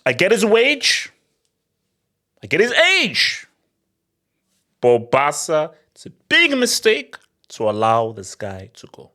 I get his wage. I get his age. But Barca, it's a big mistake to allow this guy to go.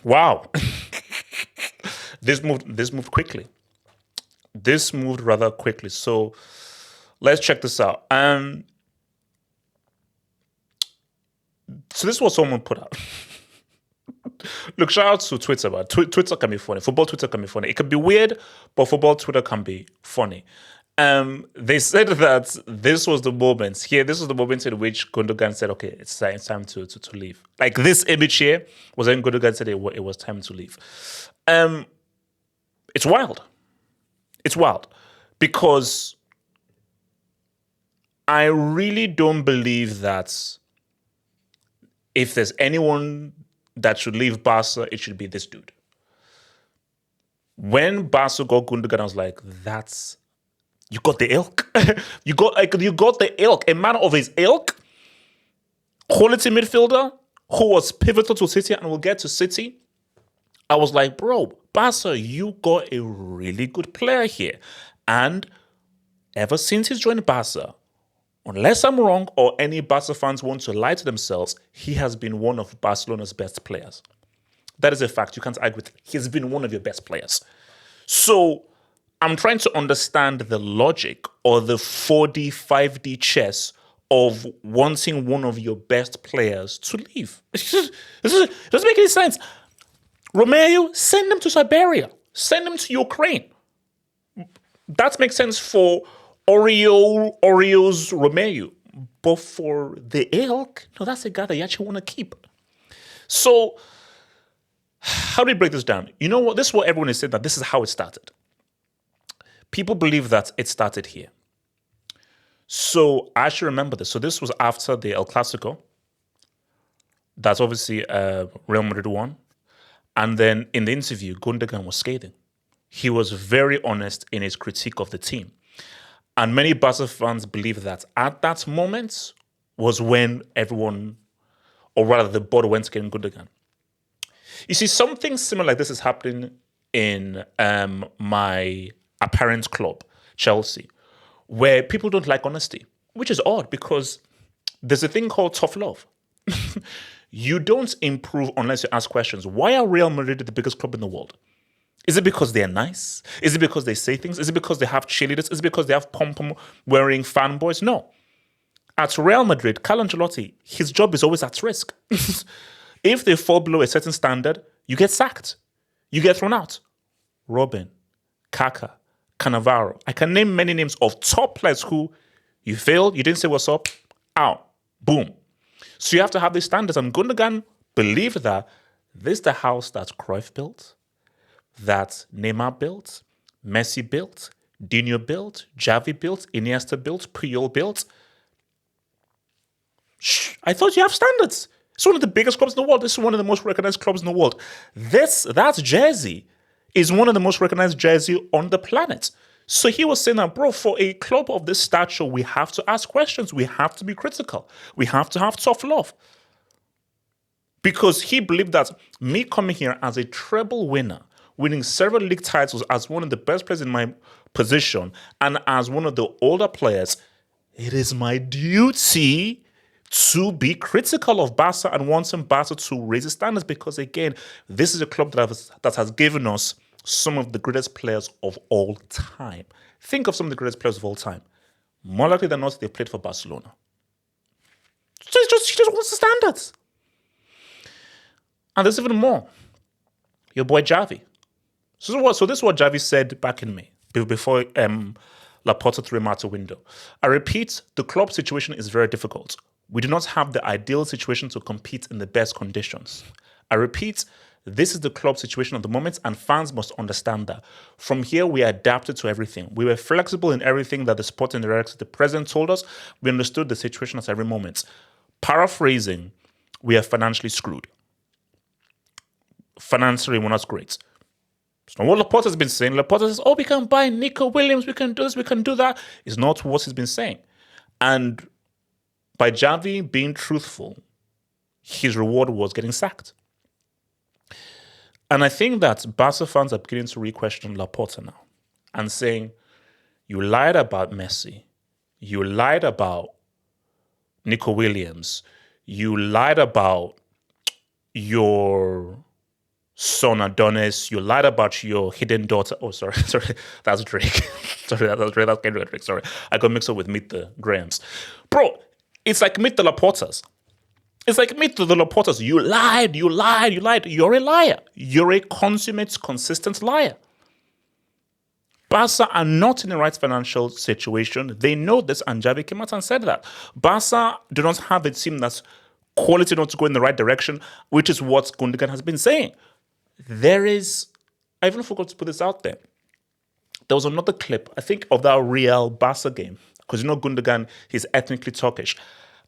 Wow. This moved quickly. This moved rather quickly. So let's check this out. So this is what someone put out. Look, shout out to Twitter, but Twitter can be funny. Football Twitter can be funny. It can be weird, but football Twitter can be funny. They said that this was the moment. This was the moment in which Gundogan said, "Okay, it's time to leave." Like this image here was when Gundogan said it was time to leave. It's wild. It's wild because I really don't believe that if there's anyone that should leave Barca, it should be this dude. When Barca got Gundogan, I was like, you got the ilk. you got the ilk. A man of his ilk, quality midfielder who was pivotal to City, and we'll get to City. I was like, bro, Barca, you got a really good player here. And ever since he's joined Barca, unless I'm wrong or any Barca fans want to lie to themselves, he has been one of Barcelona's best players. That is a fact. You can't argue with it. He's been one of your best players. So I'm trying to understand the logic or the 4D, 5D chess of wanting one of your best players to leave. It doesn't make any sense. Romeo, send him to Siberia. Send him to Ukraine. That makes sense for Oreo's Romeo. But for the ilk, no, that's a guy that you actually want to keep. So, how do we break this down? You know what? This is what everyone is saying, that this is how it started. People believe that it started here. So, I should remember this. So, this was after the El Clasico. That's obviously Real Madrid won. And then in the interview, Gundogan was scathing. He was very honest in his critique of the team. And many Barca fans believe that at that moment was when everyone, or rather the board went to get Gundogan. You see, something similar like this is happening in my apparent club, Chelsea, where people don't like honesty, which is odd because there's a thing called tough love. You don't improve unless you ask questions. Why are Real Madrid the biggest club in the world? Is it because they're nice? Is it because they say things? Is it because they have cheerleaders? Is it because they have pom-pom wearing fanboys? No. At Real Madrid, Carlo Ancelotti, his job is always at risk. If they fall below a certain standard, you get sacked. You get thrown out. Robin, Kaka, Cannavaro. I can name many names of top players who you failed, you didn't say what's up, out, boom. So you have to have these standards. And Gundogan believed that this is the house that Cruyff built, that Neymar built, Messi built, Dino built, Javi built, Iniesta built, Puyol built. Shh, I thought you have standards. It's one of the biggest clubs in the world. This is one of the most recognized clubs in the world. That jersey is one of the most recognized jersey on the planet. So he was saying that, bro, for a club of this stature, we have to ask questions. We have to be critical. We have to have tough love. Because he believed that me coming here as a treble winner, winning several league titles as one of the best players in my position, and as one of the older players, it is my duty to be critical of Barca and wanting Barca to raise its standards. Because again, this is a club that has given us some of the greatest players of all time. Think of some of the greatest players of all time. More likely than not, they played for Barcelona. So he just wants the standards. And there's even more. Your boy Javi. So this is what Javi said back in May, before Laporta threw him out the window. I repeat, the club situation is very difficult. We do not have the ideal situation to compete in the best conditions. I repeat, this is the club situation at the moment, and fans must understand that. From here, we adapted to everything. We were flexible in everything that the sporting director, the president, told us. We understood the situation at every moment. Paraphrasing, we are financially screwed. Financially, we're not great. It's not what Laporta's been saying. Laporta says, oh, we can buy Nico Williams, we can do this, we can do that. It's not what he's been saying. And by Javi being truthful, his reward was getting sacked. And I think that Barca fans are beginning to re-question Laporta now and saying, you lied about Messi. You lied about Nico Williams. You lied about your son Adonis. You lied about your hidden daughter. Oh, sorry, that's Drake. That's Kendrick Drake. Sorry, I got mixed up with Meet the Grahams. Bro, it's like Meet the Laportas. It's like Meet the Laportas. You lied. You're a liar. You're a consummate, consistent liar. Barca are not in the right financial situation. They know this, and Javi came out and said that. Barca do not have a team that's quality enough to go in the right direction, which is what Gundogan has been saying. I even forgot to put this out there. There was another clip, I think, of that Real Barca game, because Gundogan, he's ethnically Turkish,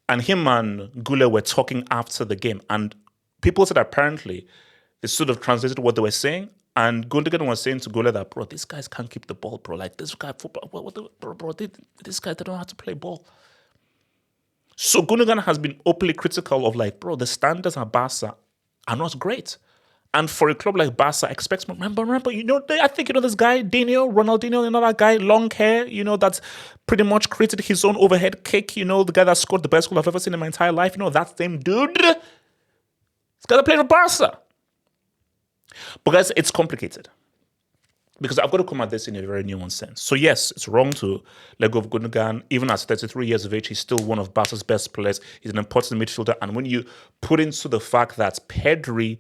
and him and Gule were talking after the game, and people said apparently they sort of translated what they were saying. And Gundogan was saying to Gule that, bro, these guys can't keep the ball, bro. Like, this guy, football, these guys, they don't know how to play ball. So Gundogan has been openly critical of, like, bro, the standards at Barca are not great. And for a club like Barca, expects, remember, I think, this guy, Ronaldinho, that guy, long hair, that's pretty much created his own overhead kick, the guy that scored the best goal I've ever seen in my entire life, that same dude. He's got to play for Barca. But guys, it's complicated because I've got to come at this in a very nuanced sense. So yes, it's wrong to let go of Gundogan. Even at 33 years of age, he's still one of Barca's best players. He's an important midfielder. And when you put into the fact that Pedri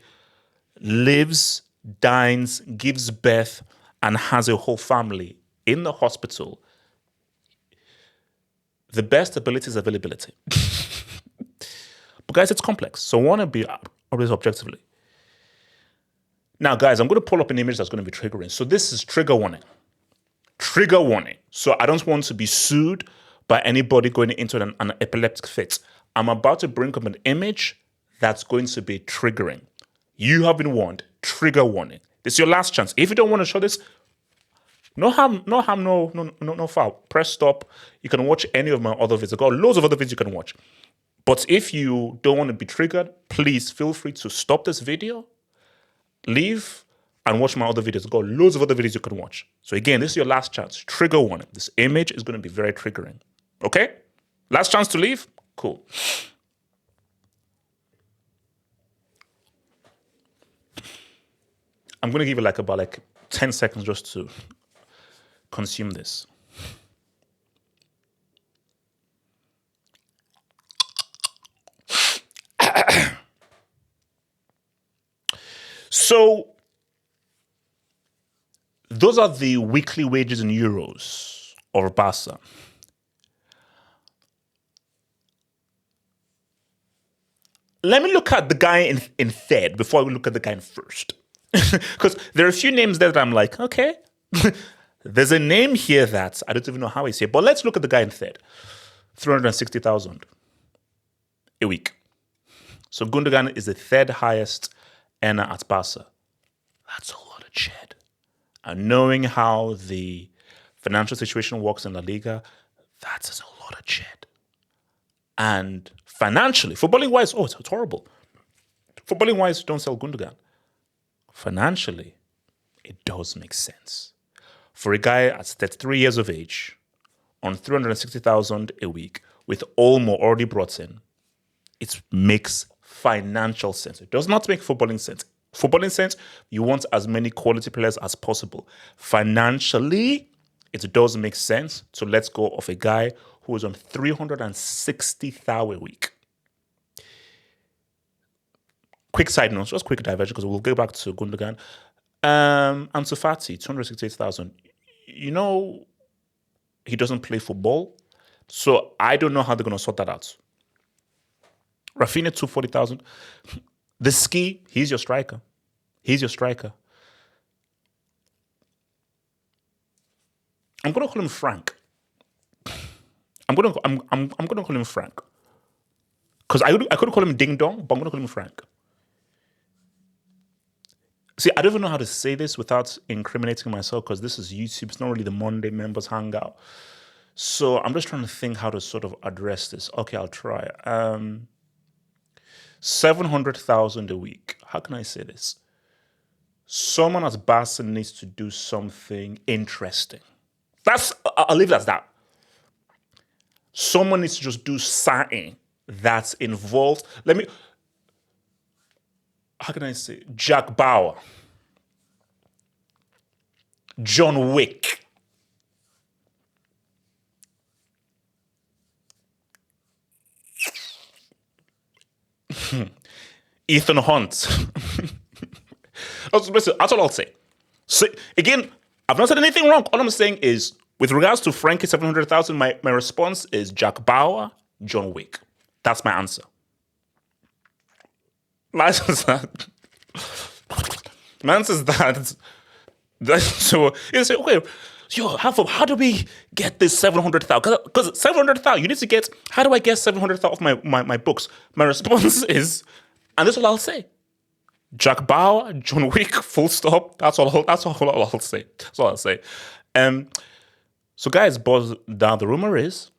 lives, dines, gives birth, and has a whole family in the hospital, the best ability is availability. But guys, it's complex. So I want to be always objectively. Now, guys, I'm going to pull up an image that's going to be triggering. So this is trigger warning. Trigger warning. So I don't want to be sued by anybody going into an epileptic fit. I'm about to bring up an image that's going to be triggering. You have been warned. Trigger warning. This is your last chance. If you don't want to show this, no harm, no foul. Press stop. You can watch any of my other videos. I've got loads of other videos you can watch. But if you don't want to be triggered, please feel free to stop this video, leave, and watch my other videos. I've got loads of other videos you can watch. So again, this is your last chance. Trigger warning. This image is going to be very triggering. Okay? Last chance to leave? Cool. I'm going to give you about 10 seconds just to consume this. So, those are the weekly wages in euros of Barca. Let me look at the guy in third before we look at the guy in first. Because there are a few names there that I'm like, okay. There's a name here that I don't even know how he's here. But let's look at the guy in third. 360,000 a week. So Gundogan is the third highest earner at Barca. That's a lot of ched. And knowing how the financial situation works in La Liga, that's a lot of ched. And financially, footballing-wise, it's horrible. Footballing-wise, don't sell Gundogan. Financially, it does make sense. For a guy at 33 years of age, on 360,000 a week, with Olmo already brought in, it makes financial sense. It does not make footballing sense. Footballing sense, you want as many quality players as possible. Financially, it does make sense to let go of a guy who is on 360,000 a week. Quick side note, just quick diversion, because we'll go back to Gundogan. Ansu Fati, 268,000. He doesn't play football, so I don't know how they're going to sort that out. Rafinha, 240,000. The ski, he's your striker. I'm going to call him Frank. I'm going to call him Frank. Because I could call him Ding Dong, but I'm going to call him Frank. See, I don't even know how to say this without incriminating myself because this is YouTube. It's not really the Monday members hangout. So I'm just trying to think how to sort of address this. Okay, I'll try. 700,000 a week. How can I say this? Someone as Barca needs to do something interesting. I'll leave it as that. Someone needs to just do something that's involved. How can I say? Jack Bauer, John Wick, Ethan Hunt. That's all I'll say. So again, I've not said anything wrong. All I'm saying is, with regards to Frankie 700,000, my response is Jack Bauer, John Wick. That's my answer. My answer is that. My answer is that. So you say, okay, yo, how do we get this 700,000? Because 700,000, you need to get. How do I get 700,000 off my books? My response is, and this is what I'll say: Jack Bauer, John Wick, full stop. That's all I'll say. That's all I'll say. So guys, buzz down. The rumor is,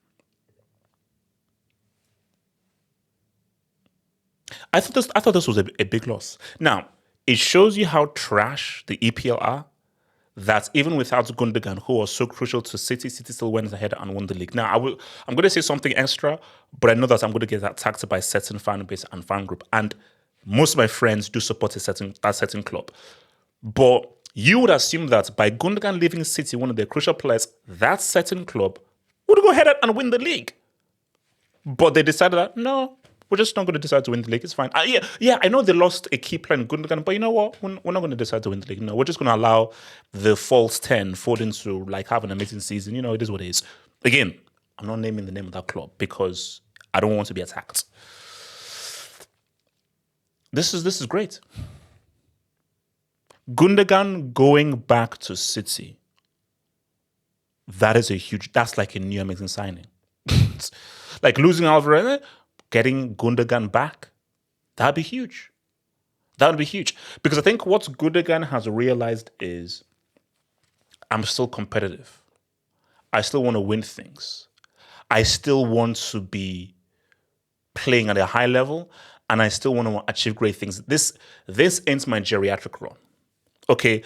I thought this was a big loss. Now, it shows you how trash the EPL are. That even without Gundogan, who was so crucial to City still went ahead and won the league. Now, I'm going to say something extra, but I know that I'm going to get attacked by certain fan base and fan group. And most of my friends do support that certain club. But you would assume that by Gundogan leaving City, one of their crucial players, that certain club would go ahead and win the league. But they decided that, no, we're just not going to decide to win the league. It's fine. Yeah, I know they lost a key player in Gundogan, but you know what? We're not going to decide to win the league. No, we're just going to allow the false 10 Foden to have an amazing season. It is what it is. Again, I'm not naming the name of that club because I don't want to be attacked. This is great. Gundogan going back to City. That's like a new amazing signing. Like losing Alvarez, getting Gundogan back, that'd be huge. That would be huge. Because I think what Gundogan has realized is I'm still competitive. I still want to win things. I still want to be playing at a high level, and I still want to achieve great things. This ends my geriatric run. Okay.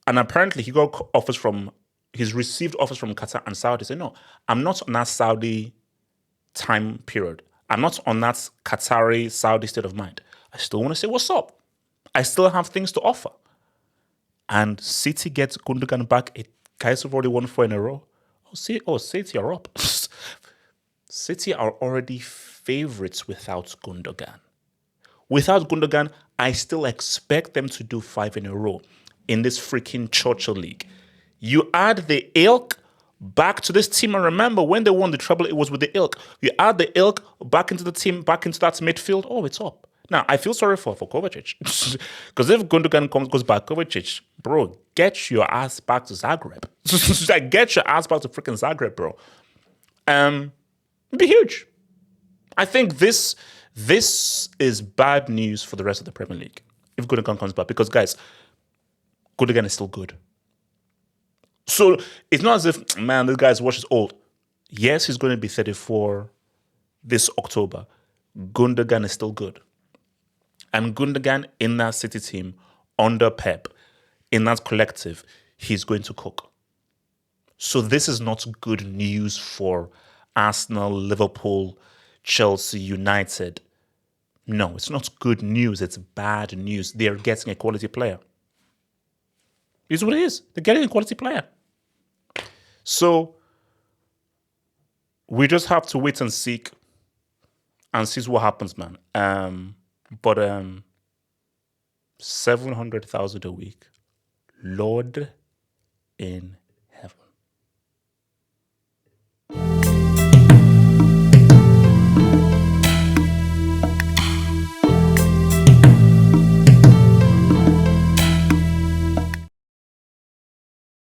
And apparently he's received offers from Qatar and Saudi. Say, no, I'm not on that Saudi time period. I'm not on that Qatari Saudi state of mind. I still want to say, what's up? I still have things to offer. And City gets Gundogan back. Guys have already won 4 in a row. City are up. City are already favorites without Gundogan. Without Gundogan, I still expect them to do 5 in a row in this freaking Churchill League. You add the ilk back to this team, and remember, when they won the treble, it was with the ilk. You add the ilk back into the team, back into that midfield. Oh, it's up. Now, I feel sorry for Kovacic. Because if Gundogan goes back, Kovacic, bro, get your ass back to Zagreb. Get your ass back to freaking Zagreb, bro. It'd be huge. I think this is bad news for the rest of the Premier League if Gundogan comes back. Because, guys, Gundogan is still good. So it's not as if, man, this guy's watch is old. Yes, he's going to be 34 this October. Gundogan is still good. And Gundogan in that City team, under Pep, in that collective, he's going to cook. So this is not good news for Arsenal, Liverpool, Chelsea, United. No, it's not good news. It's bad news. They're getting a quality player. It's what it is. They're getting a quality player. So we just have to wait and see what happens, man. But 700,000 a week, Lord in